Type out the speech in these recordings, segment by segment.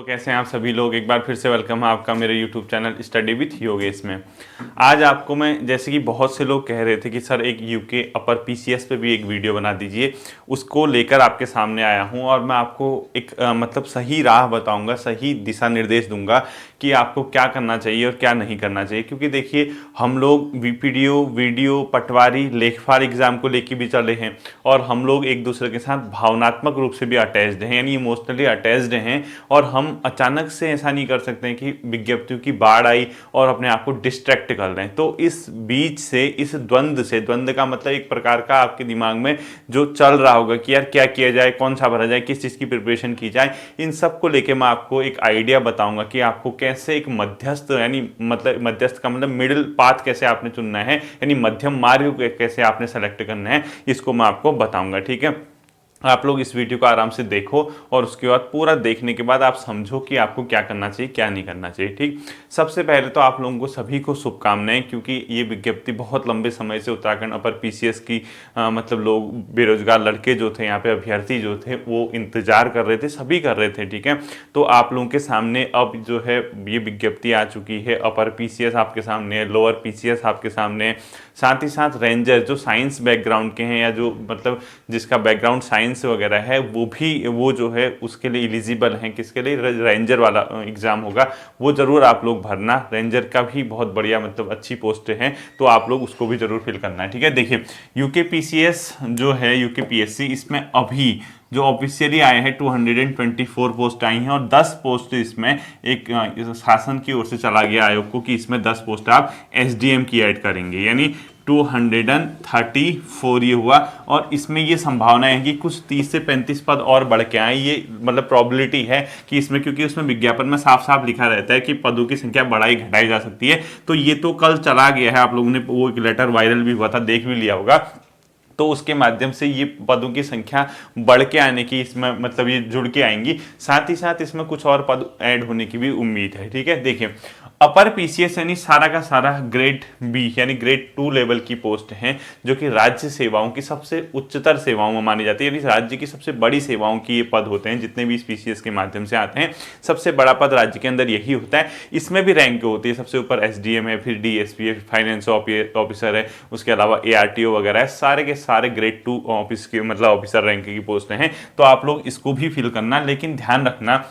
तो कैसे हैं आप सभी लोग। एक बार फिर से वेलकम है आपका मेरे YouTube channel study with Yogesh में। आज आपको मैं, जैसे कि बहुत से लोग कह रहे थे कि सर एक यूके अपर पीसीएस पे भी एक वीडियो बना दीजिए, उसको लेकर आपके सामने आया हूं और मैं आपको एक मतलब सही राह बताऊंगा, सही दिशा निर्देश दूंगा कि आपको क्या करना चाहिए और क्या नहीं करना चाहिए। क्योंकि देखिए, हम लोग वीपीडीओ, वीडियो, पटवारी, लेखपाल एग्जाम को लेके भी चले हैं और हम लोग एक दूसरे के साथ भावनात्मक रूप से भी अटैच्ड हैं, यानी इमोशनली अटैच्ड हैं। और हम अचानक से ऐसा नहीं कर सकते हैं कि विज्ञप्तियों की बाढ़ आई और अपने आप को डिस्ट्रैक्ट कर रहे हैं। तो इस बीच से, इस द्वंद्व से, द्वंद्व का मतलब एक प्रकार का आपके दिमाग में जो चल रहा होगा कि यार क्या किया जाए, कौन सा भरा जाए, किस चीज़ की प्रिपरेशन की जाए, इन सब को लेके मैं आपको एक आइडिया बताऊंगा कि आपको कैसे एक मध्यस्थ, यानी मतलब मध्यस्थ का मतलब मिडिल पाथ कैसे आपने चुनना है, यानी मध्यम मार्ग कैसे आपने सेलेक्ट करना है, इसको मैं आपको बताऊंगा। ठीक है, आप लोग इस वीडियो को आराम से देखो और उसके बाद पूरा देखने के बाद आप समझो कि आपको क्या करना चाहिए, क्या नहीं करना चाहिए। ठीक, सबसे पहले तो आप लोगों को सभी को शुभकामनाएं, क्योंकि ये विज्ञप्ति बहुत लंबे समय से उत्तराखंड अपर पीसीएस की मतलब लोग, बेरोजगार लड़के जो थे, यहाँ पे अभ्यर्थी जो थे, वो इंतजार कर रहे थे, सभी कर रहे थे। ठीक है, तो आप लोगों के सामने अब जो है ये विज्ञप्ति आ चुकी है। अपर पीसीएस आपके सामने है, लोअर पीसीएस आपके सामने है, साथ ही साथ रेंजर जो साइंस बैकग्राउंड के हैं या जो मतलब जिसका बैकग्राउंड साइंस वगैरह है, वो भी वो जो है उसके लिए एलिजिबल हैं। किसके लिए? रेंजर वाला एग्जाम होगा, वो जरूर आप लोग भरना। रेंजर का भी बहुत बढ़िया मतलब अच्छी पोस्ट है, तो आप लोग उसको भी जरूर फिल करना है। ठीक है, देखिए यूके पीसीएस जो है, यूके पीएससी, इसमें अभी जो ऑफिशियली आए हैं 224 पोस्ट आई हैं और 10 पोस्ट इसमें एक शासन की ओर से चला गया आयोग को कि इसमें 10 पोस्ट आप एसडीएम की ऐड करेंगे, यानी 234 ये हुआ। और इसमें ये संभावना है कि कुछ 30 से 35 पद और बढ़ के आए, ये मतलब प्रॉबिलिटी है कि इसमें, क्योंकि उसमें विज्ञापन में साफ साफ लिखा रहता है कि पदों की संख्या बढ़ाई घटाई जा सकती है। तो ये तो कल चला गया है, आप लोगों ने वो एक लेटर वायरल भी हुआ था, देख भी लिया होगा। तो उसके माध्यम से ये पदों की संख्या बढ़ के आने की, इसमें मतलब ये जुड़ के आएंगी। साथ ही साथ इसमें कुछ और पद ऐड होने की भी उम्मीद है। ठीक है, देखिए अपर पीसीएस यानी सारा का सारा ग्रेड बी यानी ग्रेड 2 लेवल की पोस्ट हैं, जो कि राज्य सेवाओं की सबसे उच्चतर सेवाओं में मानी जाती है, यानी राज्य की सबसे बड़ी सेवाओं की ये पद होते हैं। जितने भी इस पीसीएस के माध्यम से आते हैं, सबसे बड़ा पद राज्य के अंदर यही होता है। इसमें भी रैंक होती है, सबसे ऊपर एसडीएम है, फिर डीएसपी है, फाइनेंस ऑफिसर है, उसके अलावा एआरटीओ वगैरह है। सारे के सारे ग्रेड 2 ऑफिस के मतलब ऑफिसर रैंक की पोस्ट हैं। तो आप लोग इसको भी फिल करना, लेकिन ध्यान रखना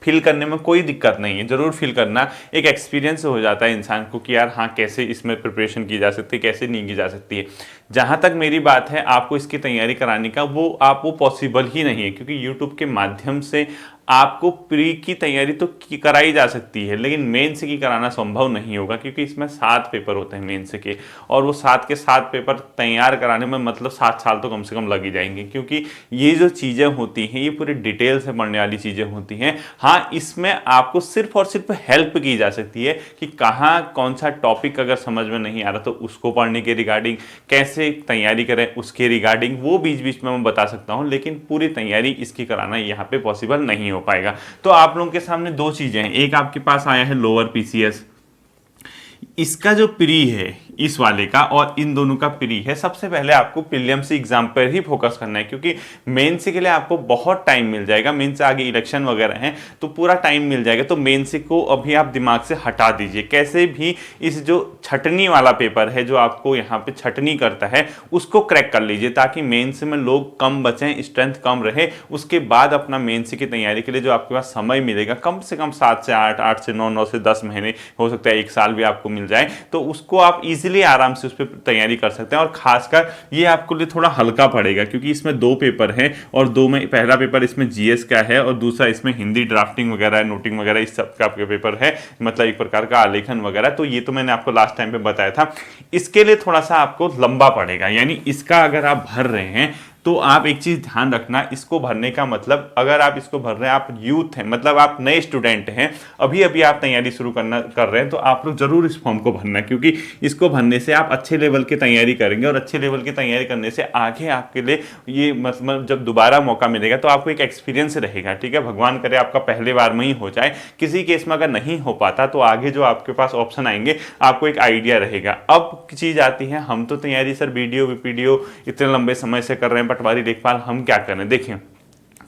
फिल करने में कोई दिक्कत नहीं है, जरूर फिल करना। एक एक्सपीरियंस हो जाता है इंसान को कि यार हाँ, कैसे इसमें प्रिपरेशन की जा सकती है, कैसे नहीं की जा सकती है। जहाँ तक मेरी बात है, आपको इसकी तैयारी कराने का वो पॉसिबल ही नहीं है, क्योंकि यूट्यूब के माध्यम से आपको प्री की तैयारी तो कराई जा सकती है, लेकिन मेंस की कराना संभव नहीं होगा, क्योंकि इसमें 7 पेपर होते हैं मेंस के, और वो 7 के 7 पेपर तैयार कराने में मतलब 7 साल तो कम से कम लग ही जाएंगे, क्योंकि ये जो चीज़ें होती हैं ये पूरी डिटेल से पढ़ने वाली चीज़ें होती हैं। हाँ, इसमें आपको सिर्फ और सिर्फ हेल्प की जा सकती है कि कहाँ कौन सा टॉपिक अगर समझ में नहीं आ रहा तो उसको पढ़ने के रिगार्डिंग, कैसे तैयारी करें उसके रिगार्डिंग, वो बीच बीच में मैं बता सकता हूँ, लेकिन पूरी तैयारी इसकी कराना यहाँ पे पॉसिबल नहीं हो पाएगा। तो आप लोगों के सामने दो चीजें हैं, एक आपके पास आया है लोअर पीसीएस, इसका जो प्री है इस वाले का और इन दोनों का प्री है। सबसे पहले आपको प्रीलिम्स एग्जाम पर ही फोकस करना है, क्योंकि मेंस के लिए आपको बहुत टाइम मिल जाएगा। मेंस से आगे इलेक्शन वगैरह हैं तो पूरा टाइम मिल जाएगा। तो मेंस को अभी आप दिमाग से हटा दीजिए। कैसे भी इस जो छटनी वाला पेपर है, जो आपको यहाँ पे छटनी करता है, उसको क्रैक कर लीजिए, ताकि मेंस में लोग कम बचें, स्ट्रेंथ कम रहे। उसके बाद अपना मेंस की तैयारी के लिए जो आपके पास समय मिलेगा, कम से कम 7 से 8, 8 से 9, 9 से 10 महीने, हो सकता है 1 साल भी आपको मिल जाए, तो उसको आप इजीली आराम से उस पर तैयारी कर सकते हैं। और खासकर ये आपके लिए थोड़ा हल्का पड़ेगा, क्योंकि इसमें 2 पेपर हैं और 2 में पहला पेपर इसमें जीएस का है और दूसरा इसमें हिंदी ड्राफ्टिंग वगैरह, नोटिंग वगैरह, इस सब का आपके पेपर है, मतलब एक प्रकार का आलेखन वगैरह। तो ये तो मैंने आपको लास्ट टाइम पे बताया था। इसके लिए थोड़ा सा आपको लंबा पड़ेगा, यानी इसका अगर आप भर रहे हैं तो आप एक चीज ध्यान रखना, इसको भरने का मतलब, अगर आप इसको भर रहे हैं, आप यूथ हैं, मतलब आप नए स्टूडेंट हैं, अभी अभी आप तैयारी शुरू कर रहे हैं, तो आप लोग जरूर इस फॉर्म को भरना, क्योंकि इसको भरने से आप अच्छे लेवल की तैयारी करेंगे और अच्छे लेवल की तैयारी करने से आगे आपके लिए ये मतलब जब दोबारा मौका मिलेगा तो आपको एक एक्सपीरियंस रहेगा। ठीक है, भगवान करे आपका पहले बार में ही हो जाए, किसी केस में अगर नहीं हो पाता तो आगे जो आपके पास ऑप्शन आएंगे आपको एक आइडिया रहेगा। अब चीज आती है, हम तो तैयारी सर वीडियो वीडियो इतने लंबे समय से कर रहे हैं, पटवारी लेखपाल, हम क्या करें। देखिए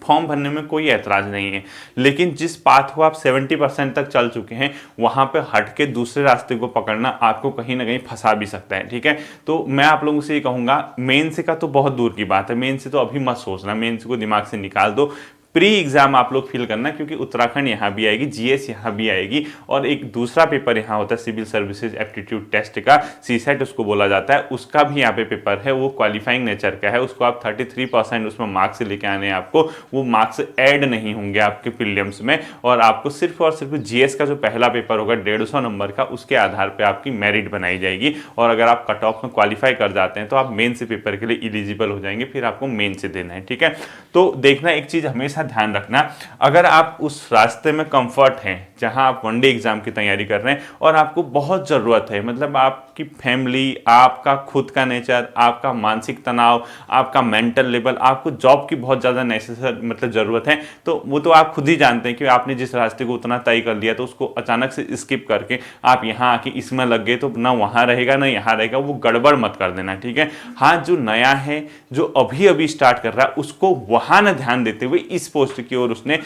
फॉर्म भरने में कोई ऐतराज नहीं है। लेकिन जिस पाथ को आप 70% तक चल चुके हैं वहां पे हट के दूसरे रास्ते को पकड़ना आपको कहीं ना कहीं फंसा भी सकता है, ठीक है। तो मैं आप लोगों से ये कहूंगा, मेंस का तो बहुत दूर की बात है, मेंस तो अभी मत सोचना, मेंस को दिमाग से निकाल दो। प्री एग्जाम आप लोग फील करना, क्योंकि उत्तराखंड यहाँ भी आएगी, जीएस यहाँ भी आएगी, और एक दूसरा पेपर यहाँ होता है सिविल सर्विसेज एप्टीट्यूड टेस्ट का, सीसेट उसको बोला जाता है, उसका भी यहाँ पे पेपर है, वो क्वालिफाइंग नेचर का है। उसको आप 33% उसमें मार्क्स लेके आने हैं आपको, वो मार्क्स ऐड नहीं होंगे आपके प्रीलिम्स में, और आपको सिर्फ और सिर्फ जीएस का जो पहला पेपर होगा 150 नंबर का, उसके आधार पर आपकी मेरिट बनाई जाएगी। और अगर आप कट ऑफ में क्वालिफाई कर जाते हैं तो आप मेन से पेपर के लिए इलिजिबल हो जाएंगे, फिर आपको मेन से देना है, ठीक है। तो देखना, एक चीज हमेशा ध्यान रखना, अगर आप उस रास्ते में कंफर्ट हैं जहां आप वनडे एग्जाम की तैयारी कर रहे हैं और आपको बहुत जरूरत है, मतलब आपकी फैमिली, आपका खुद का नेचर, आपका मानसिक तनाव, आपका मेंटल लेवल, आपको जॉब की बहुत ज्यादा नेसेसरी मतलब जरूरत है, तो वो तो आप खुद ही जानते हैं कि आपने जिस रास्ते को उतना तय कर लिया तो उसको अचानक से स्किप करके आप यहाँ आके इसमें लग गए तो ना वहां रहेगा ना यहाँ रहेगा, वो गड़बड़ मत कर देना, ठीक है। हाँ, जो नया है, जो अभी अभी स्टार्ट कर रहा है, उसको वहां ना ध्यान देते हुए इस पोस्ट की ओर उसने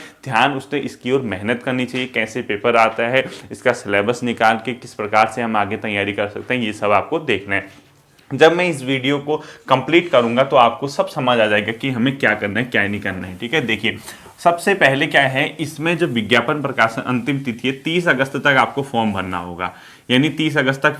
इसकी ओर मेहनत करनी चाहिए। कैसे पेपर आता है, इसका सिलेबस निकाल के किस प्रकार से हम आगे तैयारी कर सकते हैं, ये सब आपको देखना है। जब मैं इस वीडियो को कंप्लीट करूंगा तो आपको सब समझ आ जाएगा कि हमें क्या करना है क्या नहीं करना है, ठीक है। देखिए, सबसे पहले क्या है, इसमें जो विज्ञापन प्रकाशन अंतिम तिथि है 30 अगस्त तक आपको फॉर्म भरना होगा, यानी 30 अगस्त तक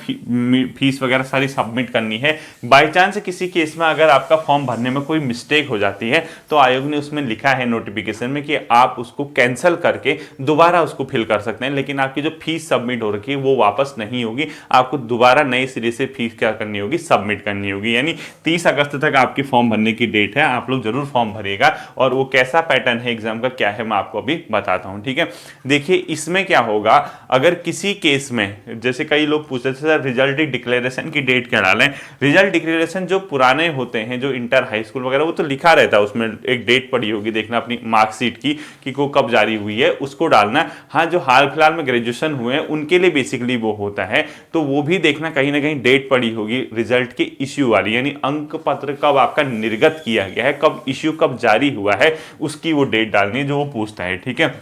फीस वगैरह सारी सबमिट करनी है। बाय चांस किसी केस में अगर आपका फॉर्म भरने में कोई मिस्टेक हो जाती है तो आयोग ने उसमें लिखा है नोटिफिकेशन में कि आप उसको कैंसिल करके दोबारा उसको फिल कर सकते हैं, लेकिन आपकी जो फीस सबमिट हो रखी है वो वापस नहीं होगी, आपको दोबारा नए सिरे से फीस क्या करनी होगी, सबमिट करनी होगी। यानी 30 अगस्त तक आपकी फॉर्म भरने की डेट है, आप लोग जरूर फॉर्म भरिएगा। और वो कैसा पैटर्न है एग्जाम का क्या है मैं आपको अभी बताता हूं, ठीक है। देखिए, इसमें क्या होगा, अगर किसी केस में जैसे कई लोग पूछते थे सर रिजल्ट डिक्लेरेशन की डेट क्या डालें, रिजल्ट डिक्लेरेशन जो पुराने होते हैं, जो इंटर हाई स्कूल वगैरह, वो तो लिखा रहता है, उसमें एक डेट पड़ी होगी, देखना अपनी मार्कशीट की कि वो कब जारी हुई है, उसको डालना। हाँ, जो हाल फिलहाल में ग्रेजुएशन हुए हैं उनके लिए बेसिकली वो होता है, तो वो भी देखना कहीं ना कहीं डेट पड़ी होगी रिजल्ट के इश्यू वाली, यानी अंक पत्र कब आपका निर्गत किया गया है, कब इश्यू कब जारी हुआ है, उसकी वो डेट डालनी है जो वो पूछता है, ठीक है।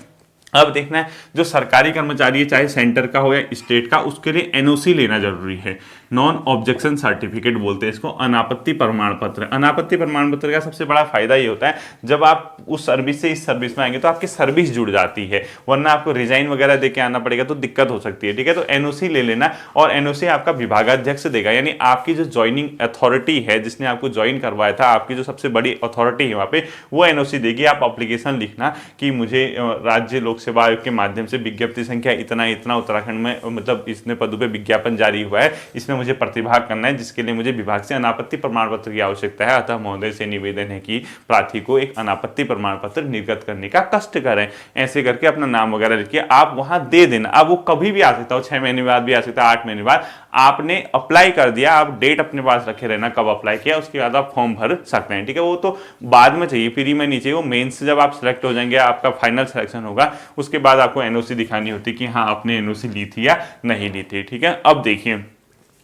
अब देखना है, जो सरकारी कर्मचारी है, चाहे सेंटर का हो या स्टेट का, उसके लिए एनओसी लेना जरूरी है, नॉन ऑब्जेक्शन सर्टिफिकेट बोलते हैं इसको, अनापत्ति प्रमाण पत्र। अनापत्ति प्रमाण पत्र का सबसे बड़ा फायदा ये होता है, जब आप उस सर्विस से इस सर्विस में आएंगे तो आपकी सर्विस जुड़ जाती है, वरना आपको रिजाइन वगैरह देके आना पड़ेगा तो दिक्कत हो सकती है, ठीक है। तो एनओसी ले लेना, और एनओसी आपका विभागाध्यक्ष देगा, यानी आपकी जो ज्वाइनिंग अथॉरिटी है, जिसने आपको ज्वाइन करवाया था, आपकी जो सबसे बड़ी अथॉरिटी है वहां पे, वो एनओसी देगी। आप एप्लीकेशन लिखना कि मुझे राज्य लोक सेवा आयोग के माध्यम से विज्ञप्ति संख्या इतना इतना उत्तराखंड में मतलब इसने पदों पे विज्ञापन जारी हुआ है, इसमें मुझे प्रतिभाग करना है, जिसके लिए मुझे विभाग से अनापत्ति प्रमाण पत्र की आवश्यकता है, अतः महोदय से निवेदन है कि प्रार्थी को एक अनापत्ति प्रमाण पत्र निर्गत करने का कष्ट करें। ऐसे करके अपना नाम वगैरह लिखिए, आप वहां दे देना। अब वो कभी भी आ सकता हो, 6 महीने बाद भी आ सकता है, 8 महीने बाद। आपने अप्लाई कर दिया, आप डेट अपने पास रखे रहना कब अप्लाई किया, उसके बाद आप फॉर्म भर सकते हैं, ठीक है। वो तो बाद में चाहिए, फ्री में नहीं चाहिए, वो मेंस से जब आप सिलेक्ट हो जाएंगे, आपका फाइनल सिलेक्शन होगा, उसके बाद आपको एनओसी दिखानी होती कि हाँ आपने एनओसी ली थी या नहीं ली थी, ठीक है। अब देखिए,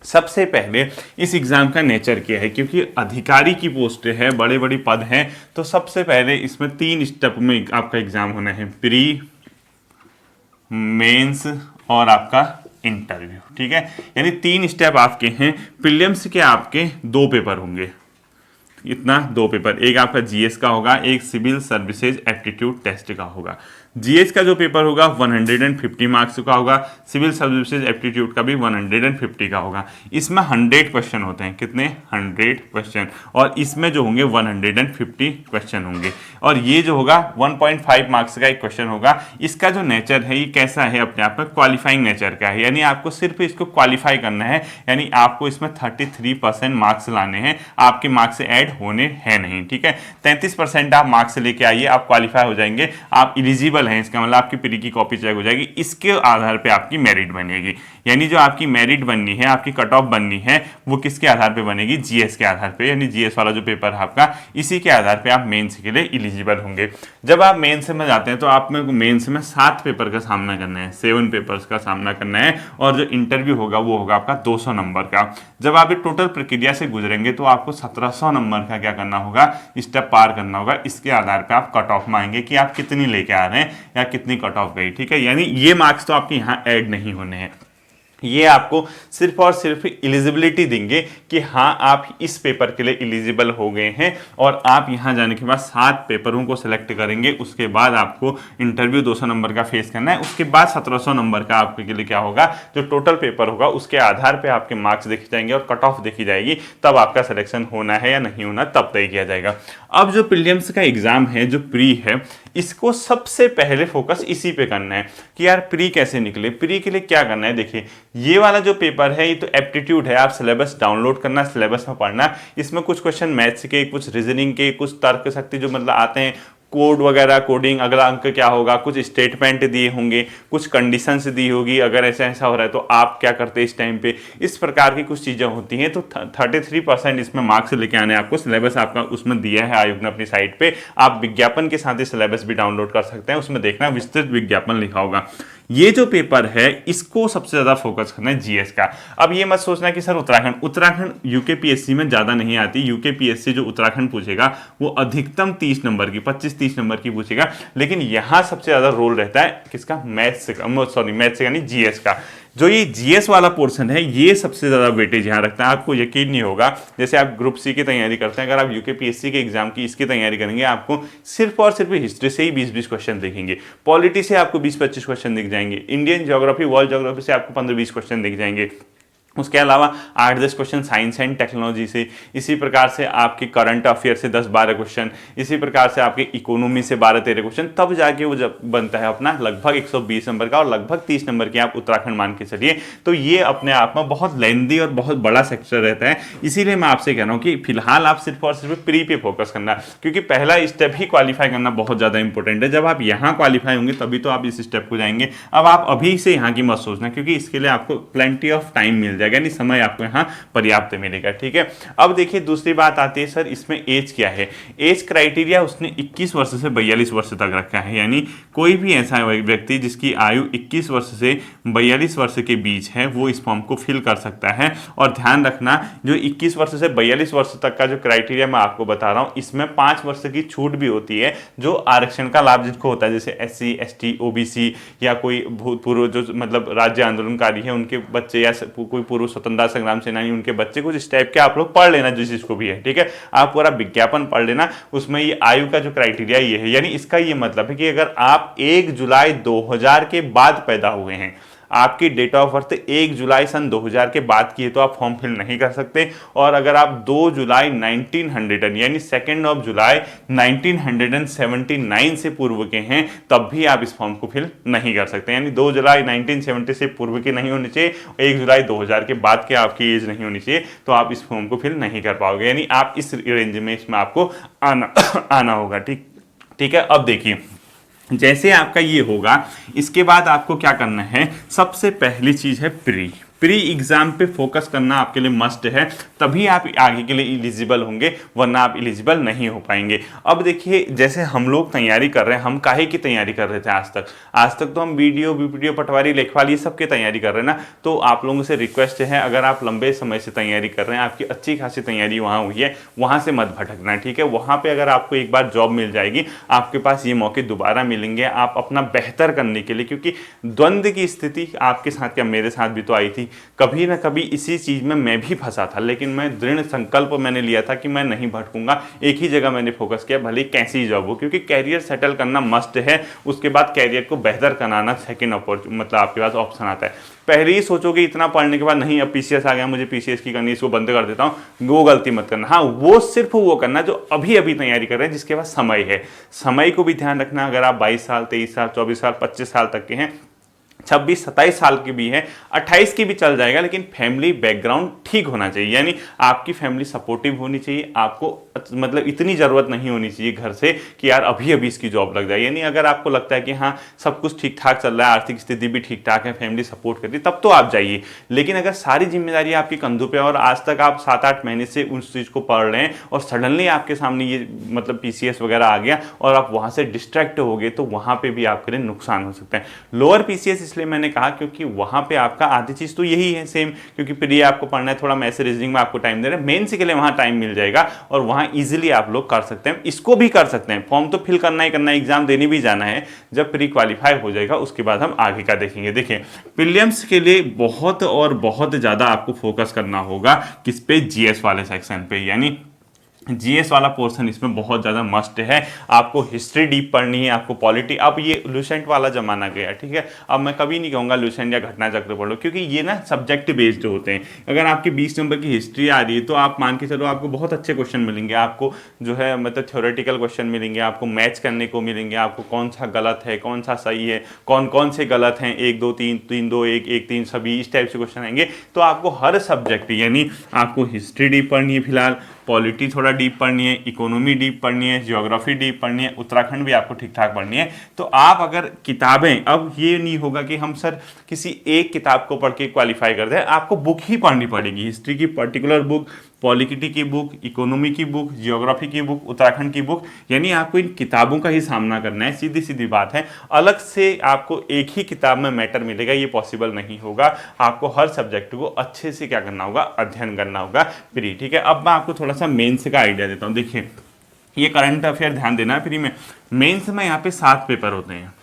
सबसे पहले इस एग्जाम का नेचर क्या है, क्योंकि अधिकारी की पोस्ट है, बड़े बड़े पद हैं, तो सबसे पहले इसमें 3 स्टेप में आपका एग्जाम होना है, प्री, मेंस और आपका इंटरव्यू, ठीक है। यानी 3 स्टेप आपके हैं। प्रीलिम्स के आपके 2 पेपर होंगे, इतना 2 पेपर, एक आपका जीएस का होगा, एक सिविल सर्विसेज एप्टीट्यूड टेस्ट का होगा। जीएस का जो पेपर होगा 150 मार्क्स का होगा, सिविल सर्विसेज एप्टीट्यूड का भी 150 का होगा। इसमें 100 क्वेश्चन होते हैं, कितने 100 क्वेश्चन, और इसमें जो होंगे 150 क्वेश्चन होंगे, और ये जो होगा 1.5 मार्क्स का एक क्वेश्चन होगा। इसका जो नेचर है ये कैसा है, अपने आप में क्वालिफाइंग नेचर का है, यानी आपको सिर्फ इसको क्वालिफाई करना है, यानी आपको इसमें 33% मार्क्स लाने हैं, आपके मार्क्स ऐड होने हैं नहीं, ठीक है। 33% आप मार्क्स लेके आइए, आप क्वालिफाई हो जाएंगे, आप इलिजिबल एलिजिबल हैं, इसका मतलब आपकी प्री की कॉपी चेक हो जाएगी, इसके आधार पे आपकी मेरिट बनेगी। यानी जो आपकी मेरिट बननी है, आपकी कट ऑफ बननी है, वो किसके आधार पे बनेगी? जीएस के आधार पे। यानी जीएस वाला जो पेपर है आपका, इसी के आधार पे आप मेंस के लिए एलिजिबल होंगे। जब आप मेंस में जाते हैं तो आप में मेंस में 7 पेपर का सामना करना है, 7 पेपर्स का सामना करना है, और जो इंटरव्यू होगा वो होगा आपका 200 नंबर का। जब आप ये टोटल प्रक्रिया से गुजरेंगे तो आपको 1700 नंबर का क्या करना होगा? स्टेप पार करना होगा। इसके आधार पे आप कट ऑफ मांगेंगे कि आप कितनी लेके आ रहे हैं या कितनी कट ऑफ गई, ठीक है। यानी ये मार्क्स तो आपके यहाँ ऐड नहीं होने हैं, ये आपको सिर्फ और सिर्फ एलिजिबिलिटी देंगे कि हाँ आप इस पेपर के लिए एलिजिबल हो गए हैं, और आप यहाँ जाने के बाद 7 पेपरों को सिलेक्ट करेंगे। उसके बाद आपको इंटरव्यू 200 नंबर का फेस करना है। उसके बाद 1700 नंबर का आपके लिए क्या होगा? जो टोटल पेपर होगा उसके आधार पे आपके मार्क्स देखे जाएंगे और कट ऑफ देखी जाएगी, तब आपका सिलेक्शन होना है या नहीं होना तब तय किया जाएगा। अब जो प्रीलिम्स का एग्जाम है, जो प्री है, इसको सबसे पहले फोकस इसी पे करना है कि यार प्री कैसे निकले। प्री के लिए क्या करना है? देखिए, ये वाला जो पेपर है ये तो एप्टीट्यूड है, आप सिलेबस डाउनलोड करना, सिलेबस में पढ़ना। इसमें कुछ क्वेश्चन मैथ्स के, कुछ रीजनिंग के, कुछ तर्क शक्ति जो मतलब आते हैं, कोड वगैरह, कोडिंग, अगला अंक क्या होगा, कुछ स्टेटमेंट दिए होंगे, कुछ कंडीशंस दी होगी, अगर ऐसा ऐसा हो रहा है तो आप क्या करते इस टाइम पे, इस प्रकार की कुछ चीज़ें होती हैं। तो 33% इसमें मार्क्स लेके आने आपको। सिलेबस आपका उसमें दिया है आयोग ने अपनी साइट पे, आप विज्ञापन के साथ ही सिलेबस भी डाउनलोड कर सकते हैं, उसमें देखना विस्तृत विज्ञापन लिखा होगा। ये जो पेपर है इसको सबसे ज्यादा फोकस करना है जीएस का। अब ये मत सोचना कि सर उत्तराखंड यूकेपीएससी में ज्यादा नहीं आती। यूकेपीएससी जो उत्तराखंड पूछेगा वो अधिकतम 30 नंबर की, 25-30 नंबर की पूछेगा, लेकिन यहां सबसे ज्यादा रोल रहता है किसका? मैथ्स का, सॉरी मैथ्स का नहीं, जीएस का। जो ये जीएस वाला पोर्शन है ये सबसे ज्यादा वेटेज यहाँ रखता है। आपको यकीन नहीं होगा, जैसे आप ग्रुप सी की तैयारी करते हैं, अगर आप यूकेपीएससी के एग्जाम की इसकी तैयारी करेंगे, आपको सिर्फ और सिर्फ हिस्ट्री से ही 20-20 क्वेश्चन दिखेंगे, पॉलिटी से आपको 20-25 क्वेश्चन दिख जाएंगे, इंडियन ज्योग्राफी, वर्ल्ड ज्योग्राफी से आपको 15-20 क्वेश्चन दिख जाएंगे। उसके अलावा 8-10 क्वेश्चन साइंस एंड टेक्नोलॉजी से, इसी प्रकार से आपके करंट अफेयर से 10-12 क्वेश्चन, इसी प्रकार से आपके इकोनॉमी से 12-13 क्वेश्चन, तब जाके वो जब बनता है अपना लगभग 120 नंबर का, और लगभग 30 नंबर की आप उत्तराखंड मान के चलिए। तो ये अपने आप में बहुत लेंदी और बहुत बड़ा सेक्टर रहता है। इसीलिए मैं आपसे कह रहा हूँ कि फिलहाल आप सिर्फ और सिर्फ प्री पे फोकस करना, क्योंकि पहला स्टेप ही क्वालिफाई करना बहुत ज़्यादा इंपॉर्टेंट है। जब आप यहाँ क्वालिफाई होंगे तभी तो आप इस स्टेप को जाएंगे। अब आप अभी से यहाँ की मत सोचना, क्योंकि इसके लिए आपको प्लेंटी ऑफ टाइम मिल जाएगा, यानी समय आपको यहाँ पर्याप्त मिलेगा, ठीक है। अब देखिए दूसरी बात आती है, सर इसमें एज क्या है? एज क्राइटेरिया उसने 21 वर्ष से 42 वर्ष तक रखा है। यानी कोई भी ऐसा व्यक्ति जिसकी आयु 21 वर्ष से 42 वर्ष के बीच है वो इस फॉर्म को फिल कर सकता है। और ध्यान रखना, जो 21 वर्ष से 42 वर्ष तक का जो क्राइटेरिया मैं आपको बता रहा हूँ, इसमें 5 वर्ष की छूट भी होती है, जो आरक्षण का लाभ जिसको होता है, जैसे SC ST OBC या कोई भूतपूर्व जो मतलब राज्य आंदोलनकारी है उनके बच्चे, या कोई पूर्व स्वतंत्रता संग्राम सेनानी उनके बच्चे, कुछ इस टाइप के आप लोग पढ़ लेना जिस चीज को भी है, ठीक है। आप पूरा विज्ञापन पढ़ लेना, उसमें ये आयु का जो क्राइटेरिया ये है। यानी इसका ये मतलब है कि अगर आप 1 जुलाई 2000 के बाद पैदा हुए हैं, आपकी डेट ऑफ बर्थ 1 जुलाई सन 2000 के बाद की है, तो आप फॉर्म फिल नहीं कर सकते। और अगर आप 2 जुलाई 1900 यानी 2 जुलाई 1979 से पूर्व के हैं, तब भी आप इस फॉर्म को फिल नहीं कर सकते। यानी 2 जुलाई 1970 से पूर्व के नहीं होने चाहिए, 1 जुलाई 2000 के बाद के आपकी एज नहीं होनी चाहिए, तो आप इस फॉर्म को फिल नहीं कर पाओगे। यानी आप इस रेंज में इसमें आपको आना होगा, ठीक है। अब देखिए, जैसे आपका ये होगा, इसके बाद आपको क्या करना है? सबसे पहली चीज है प्री एग्जाम पे फोकस करना आपके लिए मस्ट है, तभी आप आगे के लिए एलिजिबल होंगे, वरना आप एलिजिबल नहीं हो पाएंगे। अब देखिए, जैसे हम लोग तैयारी कर रहे हैं, हम काहे की तैयारी कर रहे थे आज तक तो हम वीडियो पटवारी लेखपाल ये सब की तैयारी कर रहे हैं ना। तो आप लोगों से रिक्वेस्ट है, अगर आप लंबे समय से तैयारी कर रहे हैं, आपकी अच्छी खासी तैयारी वहाँ हुई है, वहाँ से मत भटकना, ठीक है। वहाँ पर अगर आपको एक बार जॉब मिल जाएगी, आपके पास ये मौके दोबारा मिलेंगे आप अपना बेहतर करने के लिए, क्योंकि द्वंद्व की स्थिति आपके साथ, क्या मेरे साथ भी तो आई थी, कभी ना कभी इसी चीज में मैं भी फंसा था, लेकिन मैं दृढ़ संकल्प मैंने लिया था कि मैं नहीं भटकूंगा, एक ही जगह मैंने फोकस किया, भले कैसी ही जॉब हो, क्योंकि कैरियर सेटल करना मस्ट है। उसके बाद कैरियर को बेहतर कराना सेकंड मतलब आपके पास ऑप्शन आता है। पहले ही सोचोगे इतना पढ़ने के बाद, नहीं अब पीसीएस आ गया, मुझे पीसीएस की करनी, इसको बंद कर देता हूँ, वो गलती मत करना। हाँ, वो सिर्फ वो करना जो अभी तैयारी कर रहे हैं, जिसके पास समय है। समय को भी ध्यान रखना। अगर आप 22 साल 23 साल 24 साल 25 साल तक के हैं, 26-27 साल की भी है, 28 की भी चल जाएगा, लेकिन फैमिली बैकग्राउंड ठीक होना चाहिए, यानी आपकी फैमिली सपोर्टिव होनी चाहिए। आपको मतलब इतनी ज़रूरत नहीं होनी चाहिए घर से कि यार अभी अभी इसकी जॉब लग जाए। यानी अगर आपको लगता है कि हाँ सब कुछ ठीक ठाक चल रहा है, आर्थिक स्थिति भी ठीक ठाक है, फैमिली सपोर्ट कर रही है, तब तो आप जाइए। लेकिन अगर सारी जिम्मेदारी आपकी कंधों पे और आज तक आप 7-8 महीने से उस चीज़ को पढ़ रहे हैं और सडनली आपके सामने ये मतलब पीसीएस वगैरह आ गया और आप वहाँ से डिस्ट्रैक्ट हो गए, तो वहाँ पे भी आपके लिए नुकसान हो सकता है। लोअर पीसीएस इसलिए मैंने कहा क्योंकि वहाँ पे आपका आधी चीज़ तो यही है सेम, क्योंकि प्री आपको पढ़ना है, थोड़ा मैथ्स रीजनिंग में आपको टाइम दे रहे हैं, मेंस के लिए वहाँ टाइम मिल जाएगा और वहाँ इजीली आप लोग कर सकते हैं। इसको भी कर सकते हैं, फॉर्म तो फिल करना ही करना है, एग्जाम देने भी जाना है। जब प्री क्वालिफाई हो जाएगा उसके बाद हम आगे का देखेंगे। देखिए प्रीलिम्स के लिए बहुत और बहुत ज़्यादा आपको फोकस करना होगा किस पे, जीएस वाले सेक्शन पे, यानी जीएस वाला पोर्शन इसमें बहुत ज़्यादा मस्ट है। आपको हिस्ट्री डीप पढ़नी है, आपको पॉलिटी। अब ये लुसेंट वाला जमाना गया, ठीक है। अब मैं कभी नहीं कहूँगा लुसेंट या घटना चक्र पढ़ो, क्योंकि ये ना सब्जेक्ट बेस्ड होते हैं। अगर आपकी 20 नंबर की हिस्ट्री आ रही है तो आप मान के चलो आपको बहुत अच्छे क्वेश्चन मिलेंगे, आपको जो है मतलब थ्योरेटिकल क्वेश्चन मिलेंगे, आपको मैच करने को मिलेंगे, आपको कौन सा गलत है कौन सा सही है, कौन कौन से गलत हैं, 1 2 3 3 2 1 1 3 सभी, इस टाइप से क्वेश्चन आएंगे। तो आपको हर सब्जेक्ट यानी आपको हिस्ट्री डीप पढ़नी है फिलहाल, पॉलिटी थोड़ा डीप पढ़नी है, इकोनॉमी डीप पढ़नी है, ज्योग्राफी डीप पढ़नी है, उत्तराखंड भी आपको ठीक ठाक पढ़नी है। तो आप अगर किताबें, अब ये नहीं होगा कि हम सर किसी एक किताब को पढ़ के क्वालिफाई कर दें, आपको बुक ही पढ़नी पड़ेगी, हिस्ट्री की पर्टिकुलर बुक, पॉलिटी की बुक, इकोनॉमी की बुक, ज्योग्राफी की बुक, उत्तराखंड की बुक, यानी आपको इन किताबों का ही सामना करना है। सीधी सीधी बात है, अलग से आपको एक ही किताब में मैटर मिलेगा ये पॉसिबल नहीं होगा। आपको हर सब्जेक्ट को अच्छे से क्या करना होगा, अध्ययन करना होगा प्री, ठीक है। अब मैं आपको थोड़ा सा मेंस का आइडिया देता हूँ। देखिए ये करंट अफेयर ध्यान देना है प्री में। मेंस में यहाँ पे 7 पेपर होते हैं,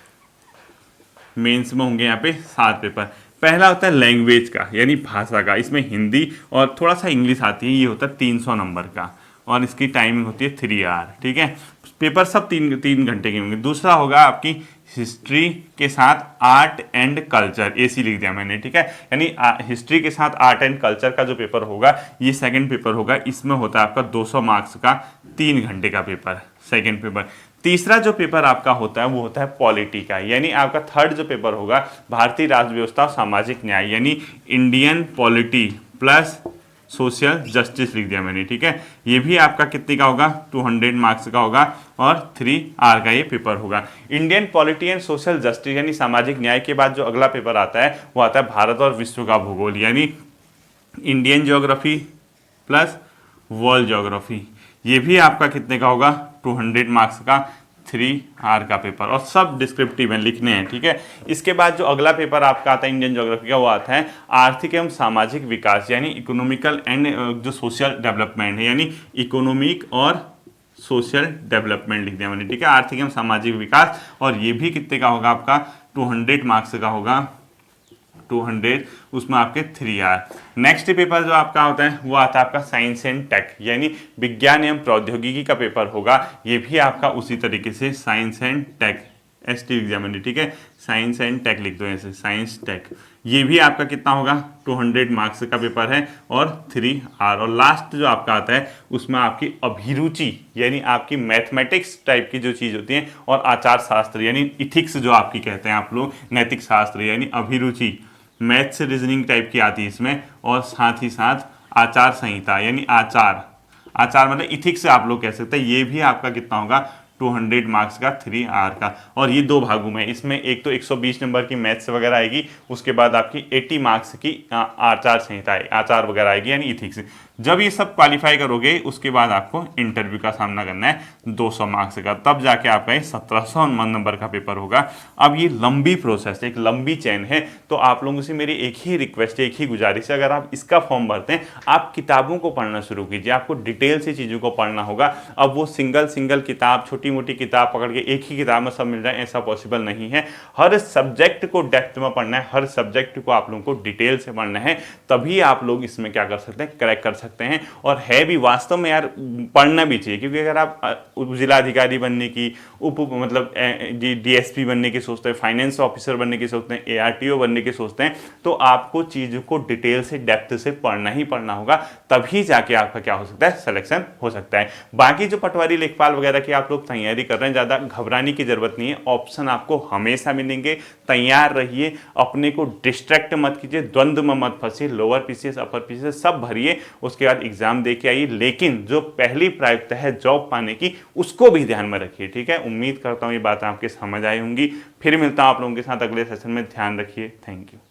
मेंस में होंगे यहाँ पे 7 पेपर। पहला होता है लैंग्वेज का, यानी भाषा का, इसमें हिंदी और थोड़ा सा इंग्लिश आती है, ये होता है 300 नंबर का और इसकी टाइमिंग होती है 3 आवर, ठीक है। पेपर सब 3 घंटे के होंगे। दूसरा होगा आपकी हिस्ट्री के साथ आर्ट एंड कल्चर, एसी लिख दिया मैंने, ठीक है। यानी हिस्ट्री के साथ आर्ट एंड कल्चर का जो पेपर होगा ये सेकंड पेपर होगा। इसमें होता है आपका 200 मार्क्स का 3 घंटे का पेपर, सेकंड पेपर। तीसरा जो पेपर आपका होता है वो होता है पॉलिटी का, यानी आपका थर्ड जो पेपर होगा भारतीय राज्य व्यवस्था और सामाजिक न्याय, यानी Indian polity plus social justice लिख दिया मैंने, ठीक है। ये भी आपका कितने का होगा, 200 मार्क्स का होगा और 3 आवर का ये पेपर होगा। Indian polity and social justice यानी सामाजिक न्याय के बाद जो अगला पेपर आता है वो आता है भारत और विश्व का भूगोल, यानी Indian geography plus world geography. ये भी आपका कितने का होगा, 200 मार्क्स का 3 आवर का पेपर, और सब डिस्क्रिप्टिव हैं, लिखने हैं, ठीक है। इसके बाद जो अगला पेपर आपका आता है इंडियन ज्योग्राफी का, वो आता है आर्थिक एवं सामाजिक विकास, यानी इकोनॉमिकल एंड जो सोशल डेवलपमेंट है, यानी इकोनॉमिक और सोशल डेवलपमेंट लिख दिया मैंने, ठीक है, आर्थिक एवं सामाजिक विकास। और ये भी कितने का होगा आपका, 200 मार्क्स का होगा, 200, उसमें आपके 3 आवर। नेक्स्ट पेपर जो आपका होता है वो आता है आपका साइंस एंड टेक, यानी विज्ञान एवं प्रौद्योगिकी का पेपर होगा। ये भी आपका उसी तरीके से science and tech, ST examiner, ठीक है, साइंस एंड टेक लिख दो ऐसे, साइंस टेक। ये भी आपका कितना होगा, 200 मार्क्स का पेपर है और 3 आवर। और लास्ट जो आपका आता है उसमें आपकी अभिरुचि, यानी आपकी मैथमेटिक्स टाइप की जो चीज़ होती है, और आचार शास्त्र यानी इथिक्स जो आपकी कहते हैं आप लोग, नैतिक शास्त्र, यानी अभिरुचि मैथ्स रीजनिंग टाइप की आती है इसमें, और साथ ही साथ आचार संहिता यानी आचार, आचार मतलब इथिक्स आप लोग कह सकते हैं। ये भी आपका कितना होगा, 200 मार्क्स का 3 आवर का। और ये 2 भागों में, इसमें एक तो 120 नंबर की मैथ्स वगैरह आएगी, उसके बाद आपकी 80 मार्क्स की आचार संहिता, आचार वगैरह आएगी, यानी इथिक्स। जब ये सब क्वालिफाई करोगे उसके बाद आपको इंटरव्यू का सामना करना है 200 मार्क्स का, तब जाके आपका ये 1700 नंबर का पेपर होगा। अब ये लंबी प्रोसेस, एक लंबी चेन है, तो आप लोगों से मेरी एक ही रिक्वेस्ट है, एक ही गुजारिश है, अगर आप इसका फॉर्म भरते हैं आप किताबों को पढ़ना शुरू कीजिए, आपको डिटेल से चीज़ों को पढ़ना होगा। अब वो सिंगल किताब, छोटी मोटी किताब पकड़ के एक ही किताब में सब मिल जाए, ऐसा पॉसिबल नहीं है। हर सब्जेक्ट को डेप्थ में पढ़ना है, हर सब्जेक्ट को आप लोगों को डिटेल से पढ़ना है, तभी आप लोग इसमें क्या कर सकते हैं, क्रैक कर सकते हैं। सकते हैं, और है भी वास्तव में यार पढ़ना भी चाहिए, क्योंकि अगर आप जिलाधिकारी बनने की, उप मतलब डीएसपी बनने की सोचते हैं, फाइनेंस ऑफिसर बनने की सोचते हैं, एआरटीओ बनने की सोचते हैं, तो आपको चीज़ों को डिटेल से डेप्थ से पढ़ना ही पढ़ना होगा, तभी जाके आपका क्या हो सकता है, सिलेक्शन हो सकता है। बाकी जो पटवारी लेखपाल वगैरह की आप लोग तैयारी कर रहे हैं, ज़्यादा घबराने की जरूरत नहीं है, ऑप्शन आपको हमेशा मिलेंगे, तैयार रहिए, अपने को डिस्ट्रैक्ट मत कीजिए, द्वंद्व में मत फंसिए, लोअर पीसीएस अपर पीसीएस सब भरिए, उसके बाद एग्जाम दे के आइए, लेकिन जो पहली प्रायोरिटी है जॉब पाने की उसको भी ध्यान में रखिए। ठीक है, उम्मीद करता हूँ ये बात आपके समझ आई होंगी। फिर मिलता हूँ आप लोगों के साथ अगले सेशन में, ध्यान रखिए, थैंक यू।